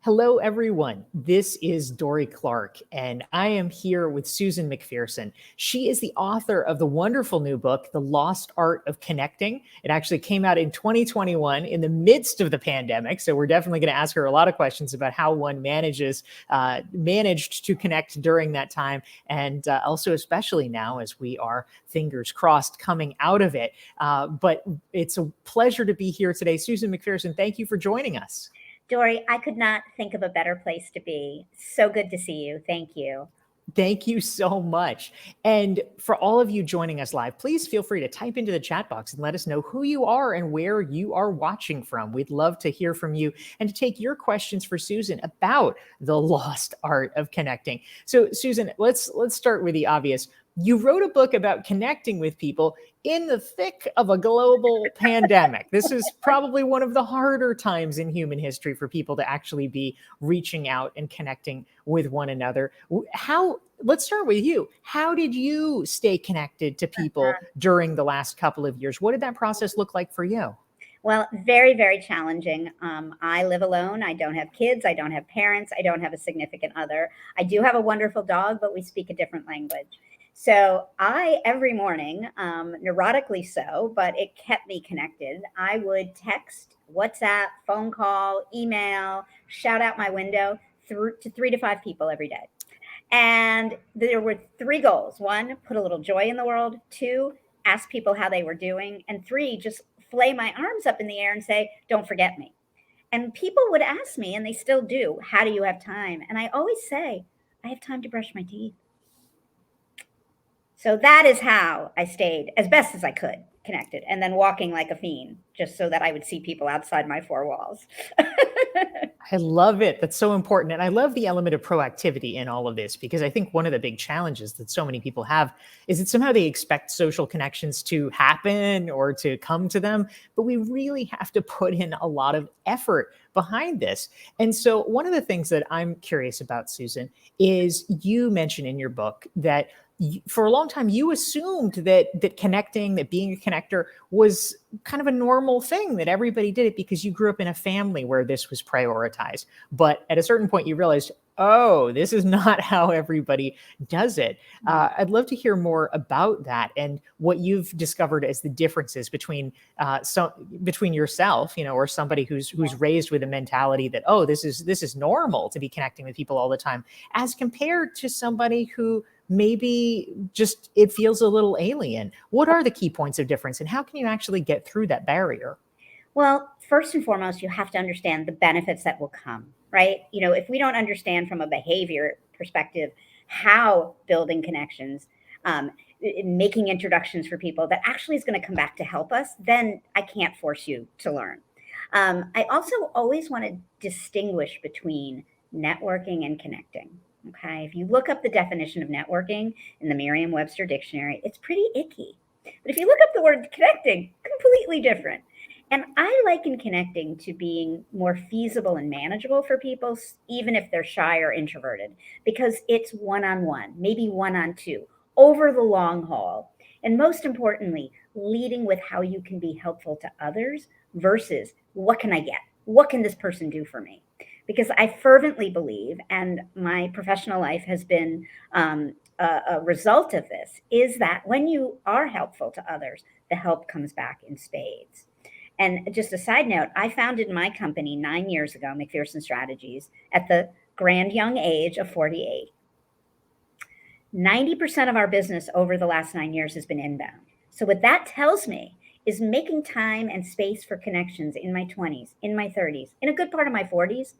Hello, everyone. This is Dorie Clark, and I am here with Susan McPherson. She is the author of the wonderful new book, The Lost Art of Connecting. It actually came out in 2021 in the midst of the pandemic, so we're definitely going to ask her a lot of questions about how one managed to connect during that time, and also especially now as we are, fingers crossed, coming out of it. But it's a pleasure to be here today. Susan McPherson, thank you for joining us. Dorie, I could not think of a better place to be. So good to see you. Thank you. Thank you so much. And for all of you joining us live, please feel free to type into the chat box and let us know who you are and where you are watching from. We'd love to hear from you and to take your questions for Susan about the lost art of connecting. So, Susan, let's start with the obvious. You wrote a book about connecting with people in the thick of a global pandemic. This is probably one of the harder times in human history for people to actually be reaching out and connecting with one another. Let's start with you. How did you stay connected to people during the last couple of years? What did that process look like for you? Well, very, very challenging. I live alone. I don't have kids. I don't have parents. I don't have a significant other. I do have a wonderful dog, but we speak a different language. So every morning, neurotically so, but it kept me connected. I would text, WhatsApp, phone call, email, shout out my window to 3 to 5 people every day. And there were 3 goals. 1, put a little joy in the world. 2, ask people how they were doing. And 3, just flay my arms up in the air and say, don't forget me. And people would ask me, and they still do, how do you have time? And I always say, I have time to brush my teeth. So that is how I stayed as best as I could connected, and then walking like a fiend just so that I would see people outside my 4 walls. I love it. That's so important. And I love the element of proactivity in all of this, because I think one of the big challenges that so many people have is that somehow they expect social connections to happen or to come to them. But we really have to put in a lot of effort behind this. And so one of the things that I'm curious about, Susan, is you mention in your book that for a long time, you assumed that connecting, that being a connector was kind of a normal thing, that everybody did it because you grew up in a family where this was prioritized. But at a certain point, you realized, oh, this is not how everybody does it. I'd love to hear more about that and what you've discovered as the differences between between yourself, or somebody who's raised with a mentality that, oh, this is normal to be connecting with people all the time, as compared to somebody who maybe just it feels a little alien. What are the key points of difference, and how can you actually get through that barrier? Well, first and foremost, you have to understand the benefits that will come, right? If we don't understand from a behavior perspective how building connections, making introductions for people that actually is going to come back to help us, then I can't force you to learn. I also always want to distinguish between networking and connecting. Okay. If you look up the definition of networking in the Merriam-Webster dictionary, it's pretty icky. But if you look up the word connecting, completely different. And I liken connecting to being more feasible and manageable for people, even if they're shy or introverted, because it's one-on-one, maybe one-on-two, over the long haul. And most importantly, leading with how you can be helpful to others versus what can I get? What can this person do for me? Because I fervently believe, and my professional life has been a result of this, is that when you are helpful to others, the help comes back in spades. And just a side note, I founded my company 9 years ago, McPherson Strategies, at the grand young age of 48. 90% of our business over the last 9 years has been inbound. So what that tells me is making time and space for connections in my 20s, in my 30s, in a good part of my 40s,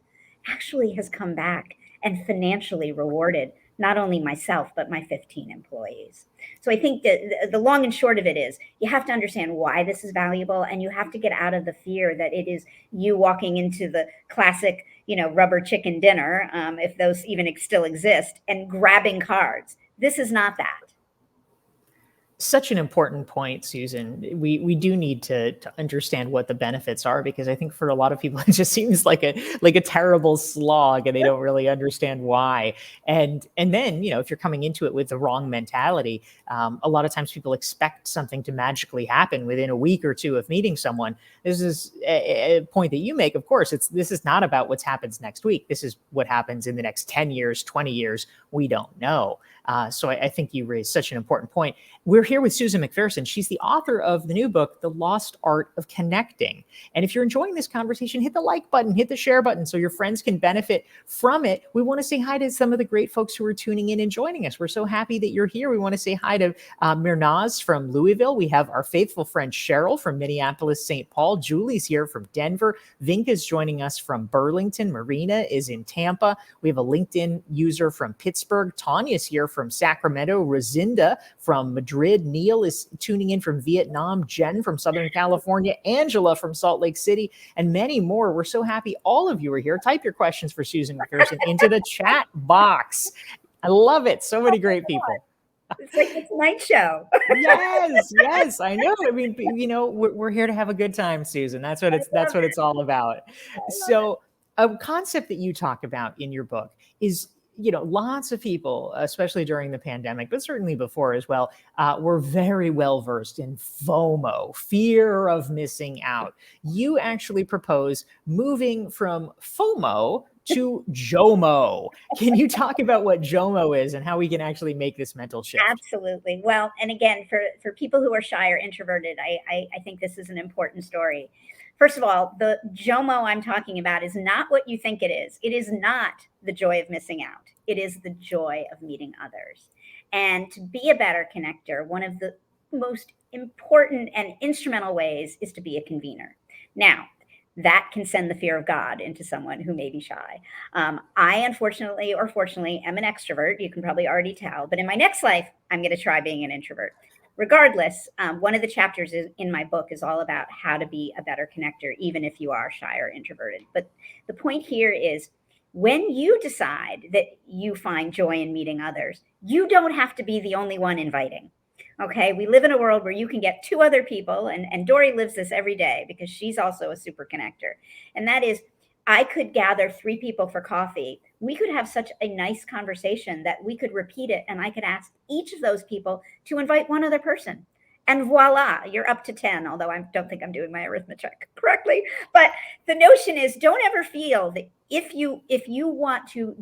actually has come back and financially rewarded not only myself, but my 15 employees. So I think that the long and short of it is you have to understand why this is valuable, and you have to get out of the fear that it is you walking into the classic, rubber chicken dinner, if those even still exist, and grabbing cards. This is not that. Such an important point, Susan. We do need to understand what the benefits are, because I think for a lot of people it just seems like a terrible slog, and they don't really understand why. And then, if you're coming into it with the wrong mentality, a lot of times people expect something to magically happen within a week or two of meeting someone. This is a point that you make. Of course, this is not about what happens next week. This is what happens in the next 10 years, 20 years. We don't know. So I think you raised such an important point. We're here with Susan McPherson. She's the author of the new book, The Lost Art of Connecting. And if you're enjoying this conversation, hit the like button, hit the share button so your friends can benefit from it. We want to say hi to some of the great folks who are tuning in and joining us. We're so happy that you're here. We want to say hi to Mirnaz from Louisville. We have our faithful friend Cheryl from Minneapolis, St. Paul. Julie's here from Denver. Vinka's joining us from Burlington. Marina is in Tampa. We have a LinkedIn user from Pittsburgh. Tanya's here from Sacramento. Rosinda from Madrid. Neil is tuning in from Vietnam. Jen from Southern California. Angela from Salt Lake City, and many more. We're so happy all of you are here. Type your questions for Susan McPherson into the chat box. I love it. So many great people. It's like the Tonight Show. Yes, I know. I mean, we're here to have a good time, Susan. That's what it's all about. So, a concept that you talk about in your book is, lots of people, especially during the pandemic, but certainly before as well, were very well versed in FOMO, fear of missing out. You actually propose moving from FOMO to JOMO. Can you talk about what JOMO is and how we can actually make this mental shift? Absolutely. Well, and again, for people who are shy or introverted, I think this is an important story. First of all, the JOMO I'm talking about is not what you think it is. It is not the joy of missing out. It is the joy of meeting others. And to be a better connector, one of the most important and instrumental ways is to be a convener. Now, that can send the fear of God into someone who may be shy. I, unfortunately or fortunately, am an extrovert. You can probably already tell. But in my next life, I'm going to try being an introvert. Regardless, one of the chapters in my book is all about how to be a better connector, even if you are shy or introverted. But the point here is, when you decide that you find joy in meeting others, you don't have to be the only one inviting. Okay, we live in a world where you can get two other people, and Dorie lives this every day because she's also a super connector. And that is, I could gather 3 people for coffee. We could have such a nice conversation that we could repeat it, and I could ask each of those people to invite one other person. And voila, you're up to 10, although I don't think I'm doing my arithmetic correctly. But the notion is, don't ever feel that if you want to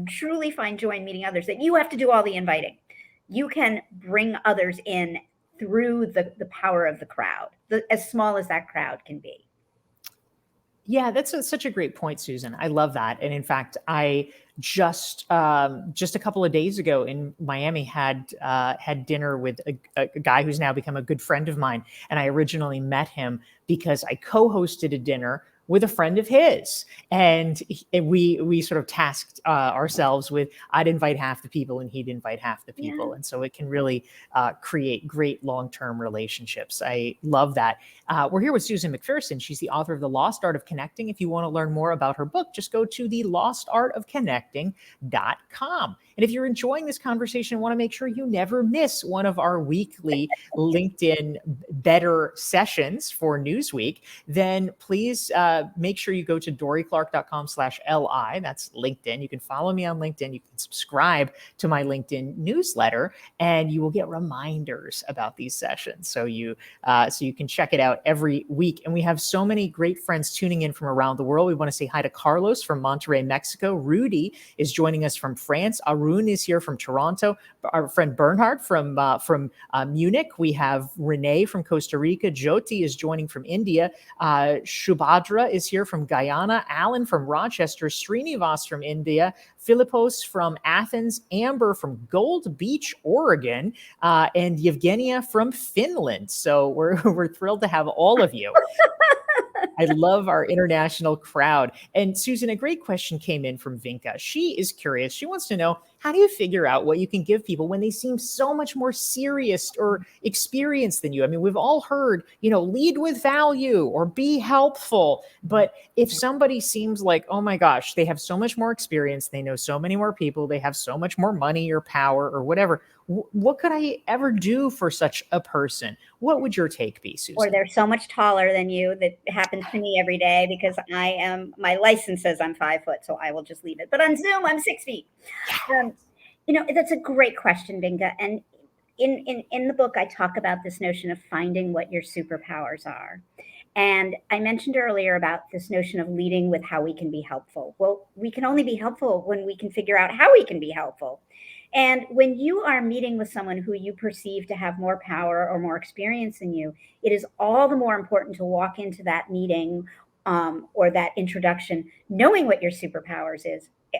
truly find joy in meeting others, that you have to do all the inviting. You can bring others in through the power of the crowd, as small as that crowd can be. Yeah, that's such a great point, Susan. I love that. And in fact, I just a couple of days ago in Miami had dinner with a guy who's now become a good friend of mine. And I originally met him because I co-hosted a dinner with a friend of his. And we sort of tasked ourselves with, I'd invite half the people and he'd invite half the people. Yeah. And so it can really create great long-term relationships. I love that. We're here with Susan McPherson. She's the author of The Lost Art of Connecting. If you want to learn more about her book, just go to thelostartofconnecting.com. And if you're enjoying this conversation and want to make sure you never miss one of our weekly LinkedIn Better sessions for Newsweek, then please make sure you go to dorieclark.com/LI. That's LinkedIn. You can follow me on LinkedIn. You can subscribe to my LinkedIn newsletter, and you will get reminders about these sessions. So you can check it out every week. And we have so many great friends tuning in from around the world. We want to say hi to Carlos from Monterrey, Mexico. Rudy is joining us from France. Arun is here from Toronto. Our friend Bernhard from Munich. We have Renee from Costa Rica. Jyoti is joining from India. Shubhadra is here from Guyana. Alan from Rochester. Srinivas from India. Philippos from Athens. Amber from Gold Beach, Oregon. And Yevgenia from Finland. So we're thrilled to have all of you. I love our international crowd. And Susan, a great question came in from Vinka. She is curious. She wants to know, how do you figure out what you can give people when they seem so much more serious or experienced than you? I mean, we've all heard, lead with value or be helpful. But if somebody seems like, oh my gosh, they have so much more experience, they know so many more people, they have so much more money or power or whatever, what could I ever do for such a person? What would your take be, Or Susan? they're so much taller than you. That happens to me every day because my license says I'm 5 foot, so I will just leave it. But on Zoom, I'm 6 feet. Um, that's a great question, Binga. And in the book, I talk about this notion of finding what your superpowers are. And I mentioned earlier about this notion of leading with how we can be helpful. Well, we can only be helpful when we can figure out how we can be helpful. And when you are meeting with someone who you perceive to have more power or more experience than you, it is all the more important to walk into that meeting or that introduction knowing what your superpowers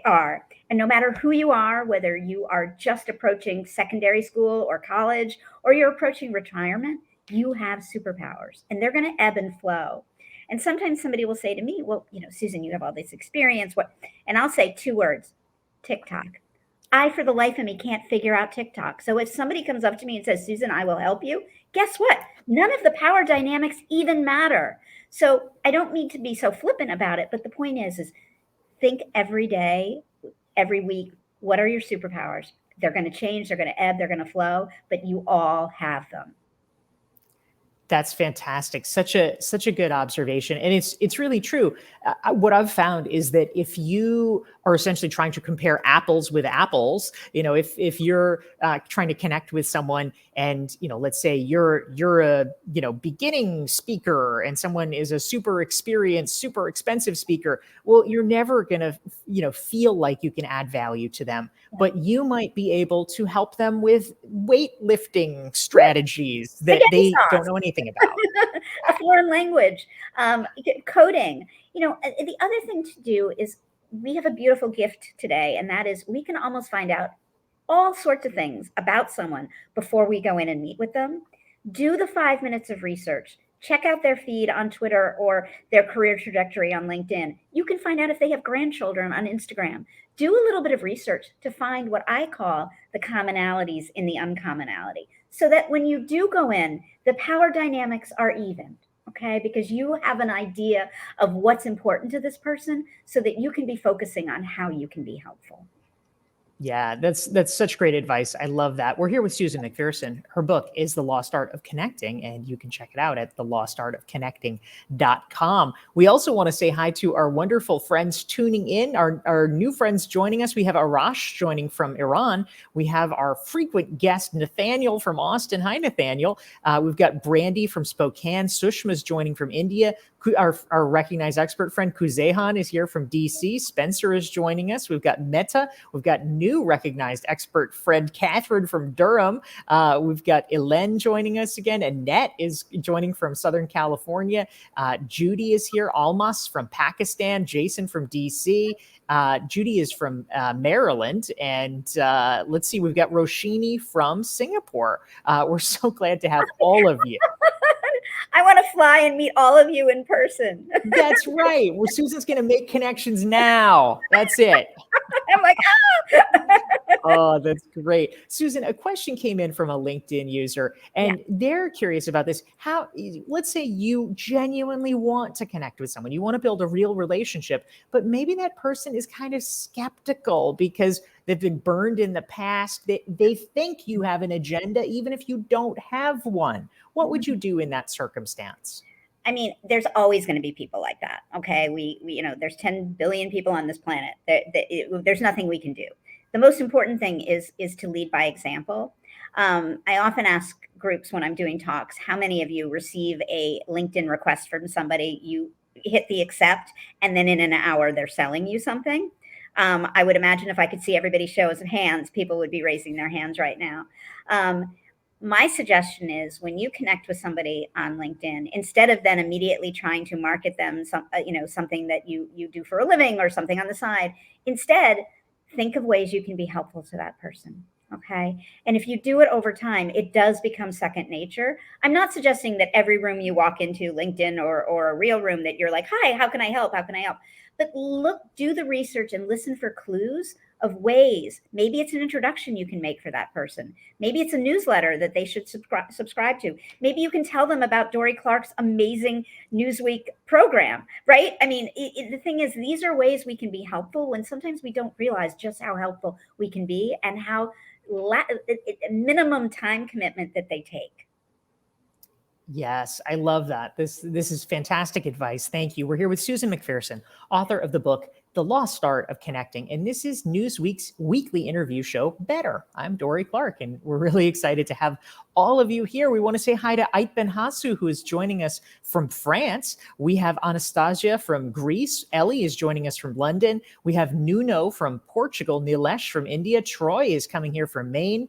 are. And no matter who you are, whether you are just approaching secondary school or college, or you're approaching retirement, you have superpowers and they're going to ebb and flow. And sometimes somebody will say to me, well, Susan, you have all this experience. What? And I'll say 2 words: TikTok. I, for the life of me, can't figure out TikTok. So if somebody comes up to me and says, Susan, I will help you, guess what? None of the power dynamics even matter. So I don't need to be so flippant about it. But the point is think every day, every week, what are your superpowers? They're going to change, they're going to ebb, they're going to flow, but you all have them. That's fantastic. Such a good observation, and it's really true. What I've found is that if you are essentially trying to compare apples with apples, if you're trying to connect with someone, and let's say you're a beginning speaker, and someone is a super experienced, super expensive speaker, well, you're never gonna feel like you can add value to them. But you might be able to help them with weightlifting strategies that Spaghetti they don't sauce. know anything about. A foreign language, coding. The other thing to do is we have a beautiful gift today, and that is we can almost find out all sorts of things about someone before we go in and meet with them. Do the 5 minutes of research. Check out their feed on Twitter or their career trajectory on LinkedIn. You can find out if they have grandchildren on Instagram. Do a little bit of research to find what I call the commonalities in the uncommonality, so that when you do go in, the power dynamics are even. Okay, because you have an idea of what's important to this person so that you can be focusing on how you can be helpful. Yeah, that's such great advice. I love that. We're here with Susan McPherson. Her book is The Lost Art of Connecting, and you can check it out at thelostartofconnecting.com. We also want to say hi to our wonderful friends tuning in, our new friends joining us. We have Arash joining from Iran. We have our frequent guest, Nathaniel from Austin. Hi, Nathaniel. We've got Brandy from Spokane. Sushma's joining from India. Our recognized expert friend Kuzehan is here from DC. Spencer is joining us. We've got Meta. We've got new recognized expert friend Catherine from Durham. We've got Elen joining us again. Annette is joining from Southern California. Judy is here. Almas from Pakistan. Jason from DC. Judy is from Maryland. And let's see, we've got Roshini from Singapore. We're so glad to have all of you. I want to fly and meet all of you in person. That's right. Well, Susan's going to make connections now. That's it. I'm like, Oh, that's great. Susan, a question came in from a LinkedIn user, and they're curious about this. Let's say you genuinely want to connect with someone, you want to build a real relationship, but maybe that person is kind of skeptical because they've been burned in the past. They think you have an agenda, even if you don't have one. What would you do in that circumstance? I mean, there's always going to be people like that. Okay. There's 10 billion people on this planet. There's nothing we can do. The most important thing is to lead by example. I often ask groups when I'm doing talks, how many of you receive a LinkedIn request from somebody, you hit the accept, and then in an hour they're selling you something? I would imagine if I could see everybody's shows of hands, people would be raising their hands right now. My suggestion is when you connect with somebody on LinkedIn, instead of then immediately trying to market them something that you do for a living or something on the side, instead think of ways you can be helpful to that person. Okay. And if you do it over time, it does become second nature. I'm not suggesting that every room you walk into, LinkedIn or a real room, that you're like, hi, how can I help? How can I help? But look, do the research and listen for clues of ways. Maybe it's an introduction you can make for that person. Maybe it's a newsletter that they should subscribe to. Maybe you can tell them about Dorie Clark's amazing Newsweek program, right? I mean, the thing is, these are ways we can be helpful when sometimes we don't realize just how helpful we can be and how minimum time commitment that they take. Yes, I love that. This is fantastic advice. Thank you. We're here with Susan McPherson, author of the book The Lost Art of Connecting, and this is Newsweek's weekly interview show, Better. I'm Dorie Clark, and we're really excited to have all of you here. We want to say hi to Ait Ben-Hasu, who is joining us from France. We have Anastasia from Greece. Ellie is joining us from London. We have Nuno from Portugal. Nilesh from India. Troy is coming here from Maine.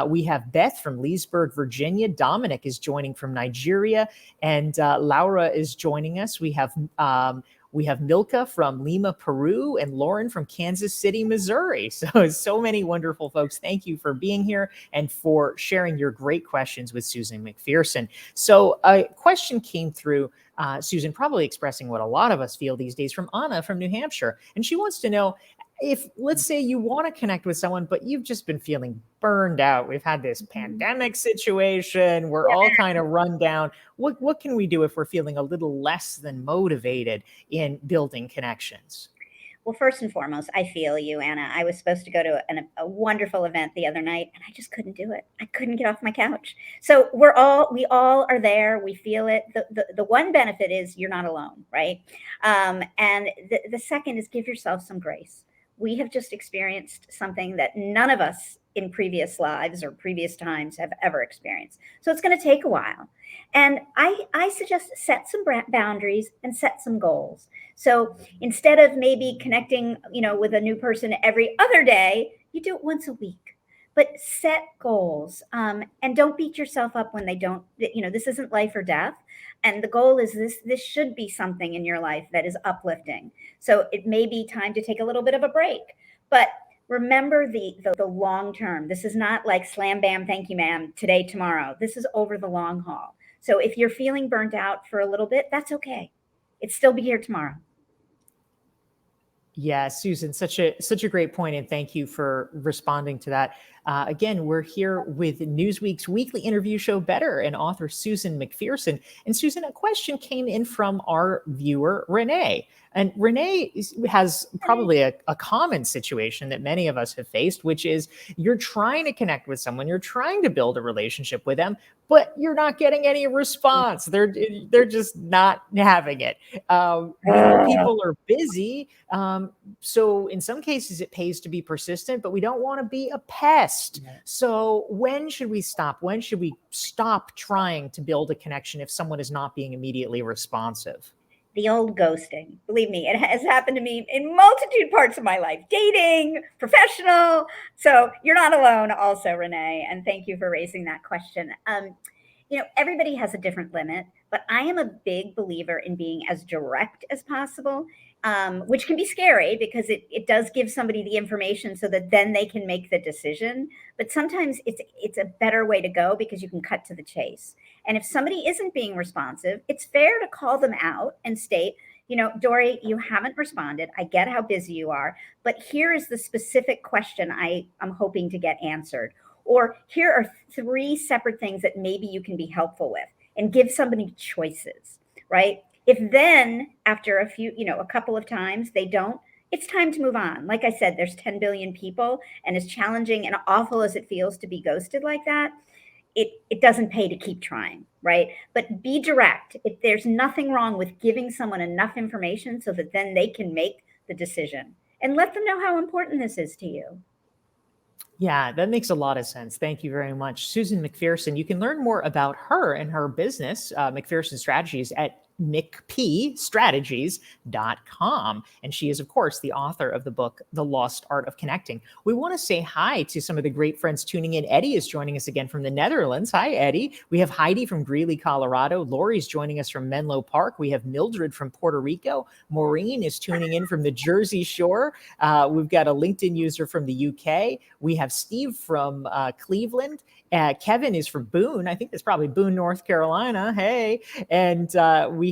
We have Beth from Leesburg, Virginia. Dominic is joining from Nigeria, and Laura is joining us. We have Milka from Lima, Peru, and Lauren from Kansas City, Missouri. So many wonderful folks. Thank you for being here and for sharing your great questions with Susan McPherson. So a question came through, Susan, probably expressing what a lot of us feel these days, from Anna from New Hampshire. And she wants to know, if, let's say, you want to connect with someone, but you've just been feeling burned out. We've had this pandemic situation. We're all kind of run down. What can we do if we're feeling a little less than motivated in building connections? Well, first and foremost, I feel you, Anna. I was supposed to go to a wonderful event the other night, and I just couldn't do it. I couldn't get off my couch. So we all are there. We feel it. The one benefit is you're not alone, right? And the second is give yourself some grace. We have just experienced something that none of us in previous lives or previous times have ever experienced. So it's going to take a while. And I suggest set some boundaries and set some goals. So instead of maybe connecting, with a new person every other day, you do it once a week. But set goals, and don't beat yourself up when they don't. This isn't life or death. And the goal is this should be something in your life that is uplifting. So it may be time to take a little bit of a break. But remember the long term. This is not like slam, bam, thank you, ma'am, today, tomorrow. This is over the long haul. So if you're feeling burnt out for a little bit, that's okay. It's still be here tomorrow. Yeah, Susan, such a great point, and thank you for responding to that. Again, we're here with Newsweek's weekly interview show, Better, and author Susan McPherson. And Susan, a question came in from our viewer, Renee. And Renee has probably a common situation that many of us have faced, which is you're trying to connect with someone, you're trying to build a relationship with them, but you're not getting any response. They're just not having it. People are busy. So in some cases, it pays to be persistent, but we don't want to be a pest. So when should we stop? When should we stop trying to build a connection if someone is not being immediately responsive? The old ghosting. Believe me, it has happened to me in multitude parts of my life, dating, professional. So you're not alone also, Renee. And thank you for raising that question. Everybody has a different limit, but I am a big believer in being as direct as possible, which can be scary because it does give somebody the information so that then they can make the decision. But sometimes it's a better way to go because you can cut to the chase. And if somebody isn't being responsive, it's fair to call them out and state, Dorie, you haven't responded. I get how busy you are, but here is the specific question I'm hoping to get answered. Or here are 3 separate things that maybe you can be helpful with, and give somebody choices, right? If then after a couple of times they don't, it's time to move on. Like I said, there's 10 billion people, and as challenging and awful as it feels to be ghosted like that, it doesn't pay to keep trying, right? But be direct. There's nothing wrong with giving someone enough information so that then they can make the decision, and let them know how important this is to you. Yeah, that makes a lot of sense. Thank you very much. Susan McPherson, you can learn more about her and her business, McPherson Strategies, at mcpstrategies.com. And she is, of course, the author of the book, The Lost Art of Connecting. We want to say hi to some of the great friends tuning in. Eddie is joining us again from the Netherlands. Hi, Eddie. We have Heidi from Greeley, Colorado. Lori's joining us from Menlo Park. We have Mildred from Puerto Rico. Maureen is tuning in from the Jersey Shore. We've got a LinkedIn user from the UK. We have Steve from Cleveland. Kevin is from Boone. I think that's probably Boone, North Carolina. Hey. And we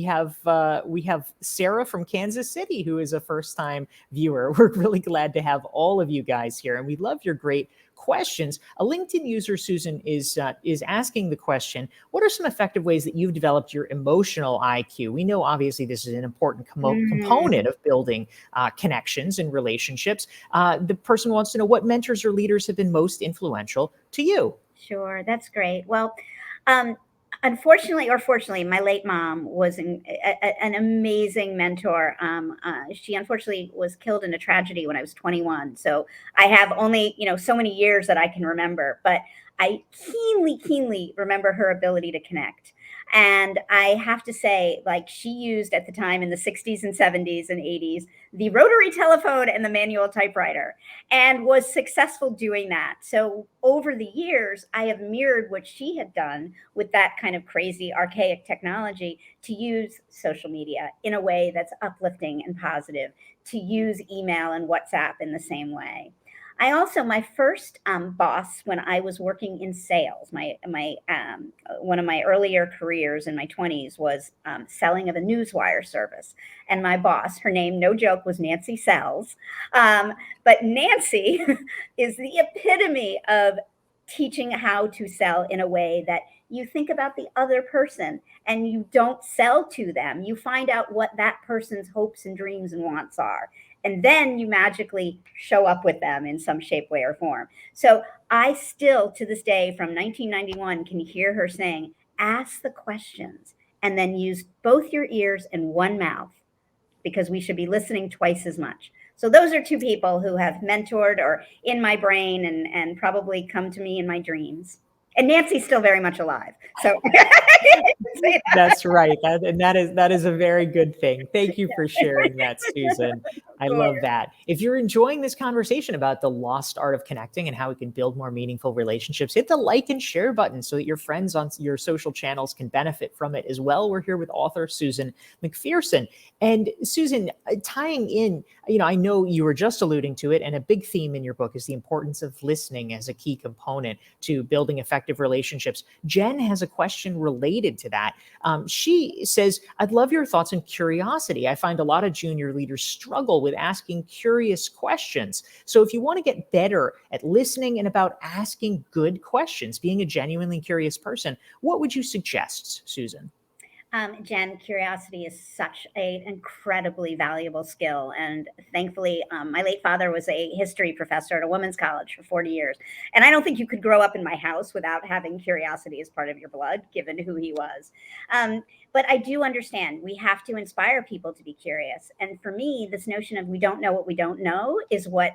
we have Sarah from Kansas City, who is a first-time viewer. We're really glad to have all of you guys here, and we love your great questions. A LinkedIn user, Susan, is asking the question: what are some effective ways that you've developed your emotional IQ? We know obviously this is an important component of building connections and relationships. The person wants to know what mentors or leaders have been most influential to you. Sure, that's great. Well, um, unfortunately or fortunately, my late mom was an amazing mentor. She unfortunately was killed in a tragedy when I was 21. So I have only, so many years that I can remember, but I keenly remember her ability to connect. And I have to say, like, she used at the time in the 60s and 70s and 80s, the rotary telephone and the manual typewriter, and was successful doing that. So over the years, I have mirrored what she had done with that kind of crazy, archaic technology to use social media in a way that's uplifting and positive, to use email and WhatsApp in the same way. I also, my first boss when I was working in sales, my one of my earlier careers in my 20s was selling of a newswire service. And my boss, her name, no joke, was Nancy Sells. But Nancy is the epitome of teaching how to sell in a way that you think about the other person and you don't sell to them. You find out what that person's hopes and dreams and wants are. And then you magically show up with them in some shape, way, or form. So I still, to this day, from 1991, can hear her saying, ask the questions and then use both your ears and one mouth, because we should be listening twice as much. So those are two people who have mentored or in my brain and probably come to me in my dreams. And Nancy's still very much alive. So That's right. That is a very good thing. Thank you for sharing that, Susan. I love that. If you're enjoying this conversation about the lost art of connecting and how we can build more meaningful relationships, hit the like and share button so that your friends on your social channels can benefit from it as well. We're here with author Susan McPherson. And Susan, tying in, I know you were just alluding to it, and a big theme in your book is the importance of listening as a key component to building effective relationships. Jen has a question related to that. She says, I'd love your thoughts on curiosity. I find a lot of junior leaders struggle with asking curious questions. So if you want to get better at listening and about asking good questions, being a genuinely curious person, what would you suggest, Susan? Jen, curiosity is such an incredibly valuable skill. And thankfully, my late father was a history professor at a women's college for 40 years. And I don't think you could grow up in my house without having curiosity as part of your blood, given who he was. But I do understand we have to inspire people to be curious. And for me, this notion of we don't know what we don't know is what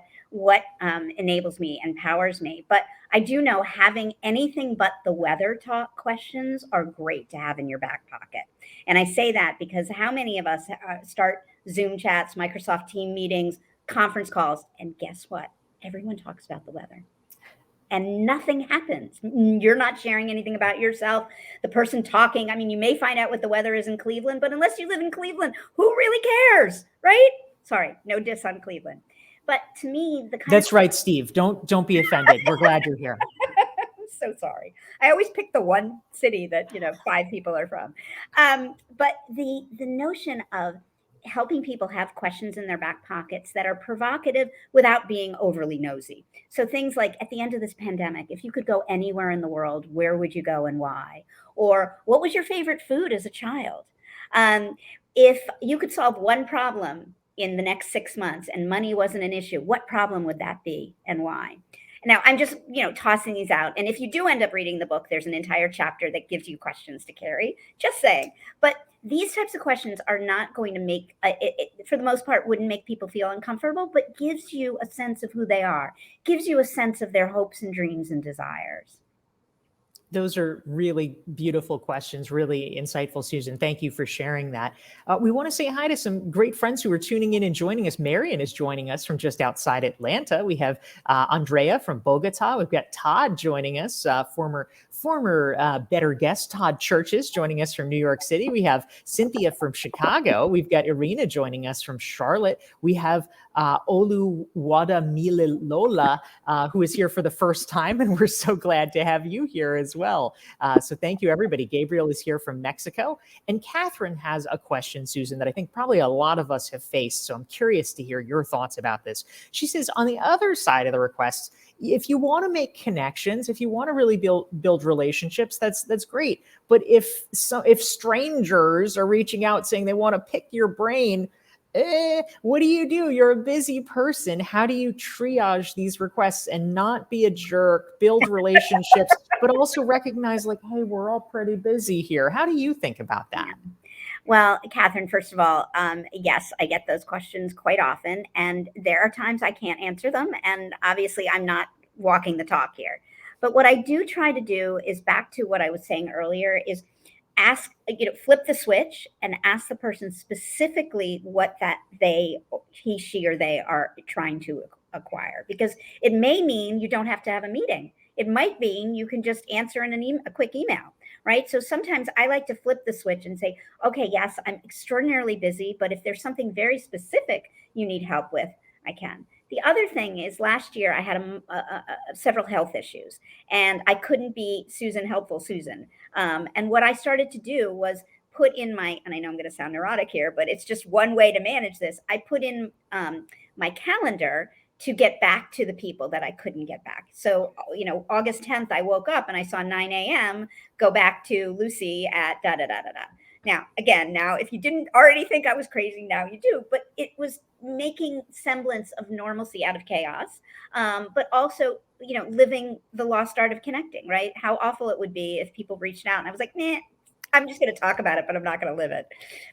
enables me and powers me. But I do know having anything but the weather talk questions are great to have in your back pocket. And I say that because how many of us start Zoom chats, Microsoft Team meetings, conference calls, and guess what? Everyone talks about the weather. And nothing happens. You're not sharing anything about yourself. The person talking, I mean, you may find out what the weather is in Cleveland, but unless you live in Cleveland, who really cares, right? Sorry, no diss on Cleveland. But to me, That's right, Steve. Don't be offended. We're glad you're here. I'm so sorry. I always pick the one city that 5 people are from. But the notion of helping people have questions in their back pockets that are provocative without being overly nosy. So things like, at the end of this pandemic, if you could go anywhere in the world, where would you go and why? Or what was your favorite food as a child? If you could solve one problem in the next 6 months and money wasn't an issue, what problem would that be and why? Now, I'm just, tossing these out. And if you do end up reading the book, there's an entire chapter that gives you questions to carry. Just saying. But these types of questions are not going to make, for the most part, wouldn't make people feel uncomfortable, but gives you a sense of who they are, gives you a sense of their hopes and dreams and desires. Those are really beautiful questions, really insightful, Susan. Thank you for sharing that. We want to say hi to some great friends who are tuning in and joining us. Marion is joining us from just outside Atlanta. We have Andrea from Bogota. We've got Todd joining us, former better guest, Todd Churches, joining us from New York City. We have Cynthia from Chicago. We've got Irina joining us from Charlotte. We have Oluwadamilola, who is here for the first time, and we're so glad to have you here as well. well. So thank you, everybody. Gabriel is here from Mexico. And Catherine has a question, Susan, that I think probably a lot of us have faced. So I'm curious to hear your thoughts about this. She says, on the other side of the request, if you want to make connections, if you want to really build relationships, that's great. But if strangers are reaching out saying they want to pick your brain, what do? You're a busy person. How do you triage these requests and not be a jerk, build relationships, but also recognize like, hey, we're all pretty busy here. How do you think about that? Yeah. Well, Catherine, first of all, yes, I get those questions quite often, and there are times I can't answer them. And obviously, I'm not walking the talk here. But what I do try to do is back to what I was saying earlier is ask, flip the switch and ask the person specifically what that he, she, or they are trying to acquire, because it may mean you don't have to have a meeting. It might mean you can just answer in a quick email, right? So sometimes I like to flip the switch and say, okay, yes, I'm extraordinarily busy, but if there's something very specific you need help with, I can. The other thing is last year I had several health issues and I couldn't be Susan Helpful Susan. And what I started to do was put in and I know I'm going to sound neurotic here, but it's just one way to manage this. I put in my calendar to get back to the people that I couldn't get back. So, August 10th, I woke up and I saw 9 a.m. go back to Lucy at da da da da da. Now, again, if you didn't already think I was crazy, now you do. But it was making semblance of normalcy out of chaos, but also, living the lost art of connecting, right? How awful it would be if people reached out and I was like, nah, I'm just going to talk about it, but I'm not going to live it.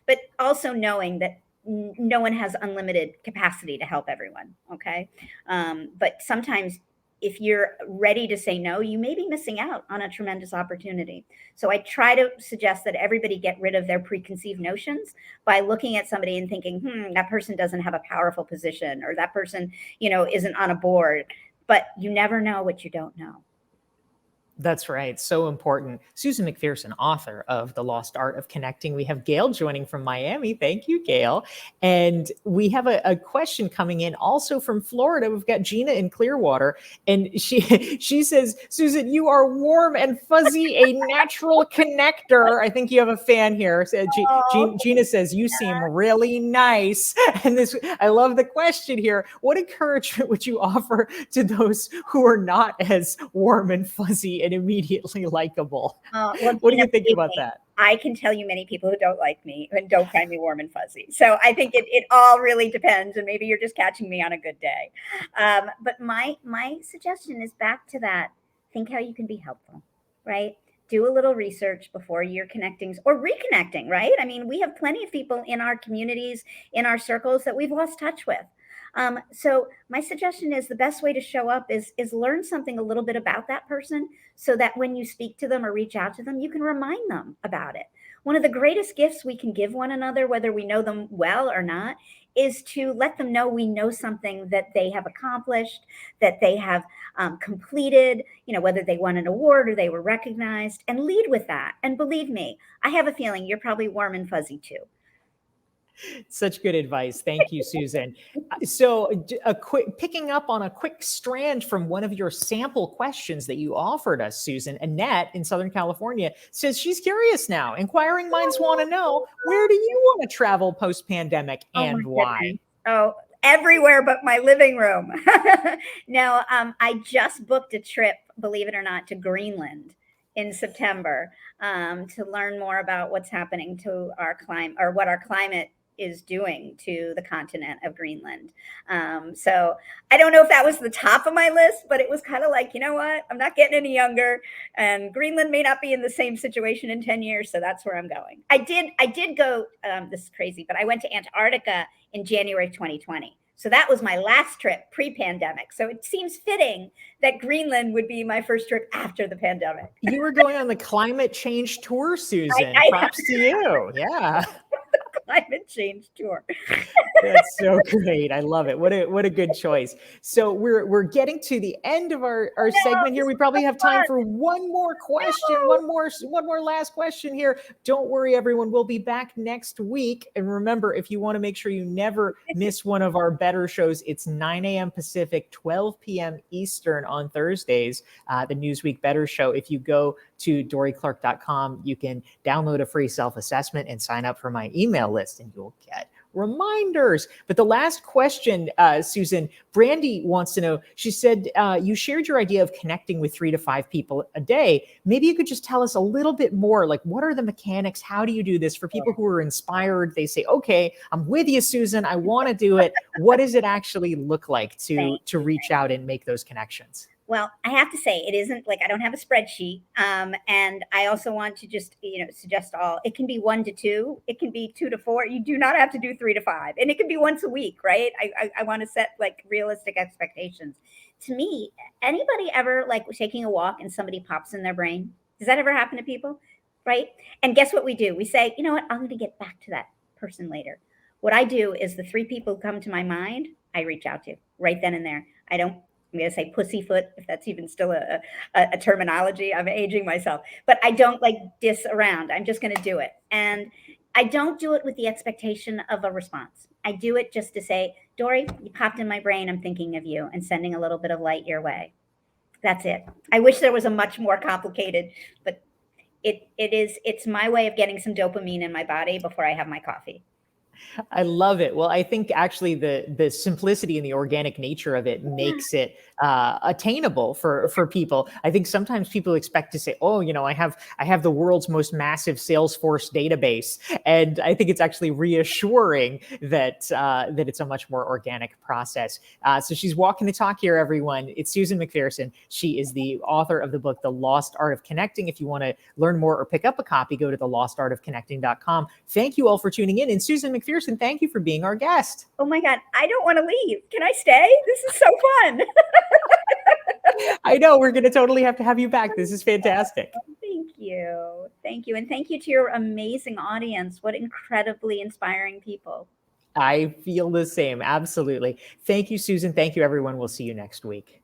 But also knowing that no one has unlimited capacity to help everyone, okay? But sometimes if you're ready to say no, you may be missing out on a tremendous opportunity. So I try to suggest that everybody get rid of their preconceived notions by looking at somebody and thinking, that person doesn't have a powerful position, or that person, isn't on a board. But you never know what you don't know. That's right. So important. Susan McPherson, author of The Lost Art of Connecting. We have Gail joining from Miami. Thank you, Gail. And we have a question coming in also from Florida. We've got Gina in Clearwater. And she says, Susan, you are warm and fuzzy, a natural connector. I think you have a fan here. Gina says, you seem really nice. And I love the question here. What encouragement would you offer to those who are not as warm and fuzzy and immediately likable? What do you think about that? I can tell you many people who don't like me and don't find me warm and fuzzy. So I think it all really depends, and maybe you're just catching me on a good day. But my suggestion is back to that. Think how you can be helpful, right? Do a little research before you're connecting or reconnecting, right? I mean, we have plenty of people in our communities, in our circles that we've lost touch with. So my suggestion is the best way to show up is learn something a little bit about that person so that when you speak to them or reach out to them, you can remind them about it. One of the greatest gifts we can give one another, whether we know them well or not, is to let them know we know something that they have accomplished, that they have completed, whether they won an award or they were recognized, and lead with that. And believe me, I have a feeling you're probably warm and fuzzy too. Such good advice. Thank you, Susan. So picking up on a quick strand from one of your sample questions that you offered us, Susan, Annette in Southern California says she's curious now. Inquiring minds want to know, where do you want to travel post-pandemic and why? Oh, everywhere but my living room. No, I just booked a trip, believe it or not, to Greenland in September to learn more about what's happening to our climate, or what our climate is doing to the continent of Greenland. So I don't know if that was the top of my list, but it was kind of like, you know what, I'm not getting any younger, and Greenland may not be in the same situation in 10 years. So that's where I'm going. I did go, this is crazy, but I went to Antarctica in January 2020. So that was my last trip pre-pandemic. So it seems fitting that Greenland would be my first trip after the pandemic. You were going on the climate change tour, Susan. Props to you. Yeah. Climate change tour. That's so great. I love it. What a good choice. So we're getting to the end of our segment here. We probably have time for one more question, one more last question here. Don't worry, everyone. We'll be back next week. And remember, if you want to make sure you never miss one of our better shows, it's 9 a.m. Pacific, 12 p.m. Eastern on Thursdays, the Newsweek Better Show. If you go to DorieClark.com. You can download a free self-assessment and sign up for my email list, and you'll get reminders. But the last question, Susan, Brandy wants to know, she said, you shared your idea of connecting with 3 to 5 people a day. Maybe you could just tell us a little bit more, like, what are the mechanics? How do you do this? For people who are inspired, they say, okay, I'm with you, Susan, I want to do it. What does it actually look like to reach out and make those connections? Well, I have to say, it isn't like I don't have a spreadsheet. And I also want to just, suggest it can be 1 to 2, it can be 2 to 4. You do not have to do 3 to 5. And it can be once a week, right? I want to set like realistic expectations. To me, anybody ever like taking a walk and somebody pops in their brain? Does that ever happen to people? Right? And guess what we do? We say, you know what, I'm going to get back to that person later. What I do is the 3 people who come to my mind, I reach out to right then and there. I'm going to say pussyfoot, if that's even still a terminology. I'm aging myself, but I don't like diss around. I'm just going to do it. And I don't do it with the expectation of a response. I do it just to say, Dorie, you popped in my brain. I'm thinking of you and sending a little bit of light your way. That's it. I wish there was a much more complicated, but it's my way of getting some dopamine in my body before I have my coffee. I love it. Well, I think actually the simplicity and the organic nature of it makes it attainable for people. I think sometimes people expect to say, "Oh, I have the world's most massive Salesforce database," and I think it's actually reassuring that that it's a much more organic process. So she's walking the talk here, everyone. It's Susan McPherson. She is the author of the book, The Lost Art of Connecting. If you want to learn more or pick up a copy, go to thelostartofconnecting.com. Thank you all for tuning in. And Susan McPherson, thank you for being our guest. Oh my God, I don't want to leave. Can I stay? This is so fun. I know, we're going to totally have to have you back. This is fantastic. Thank you. Thank you. And thank you to your amazing audience. What incredibly inspiring people. I feel the same. Absolutely. Thank you, Susan. Thank you, everyone. We'll see you next week.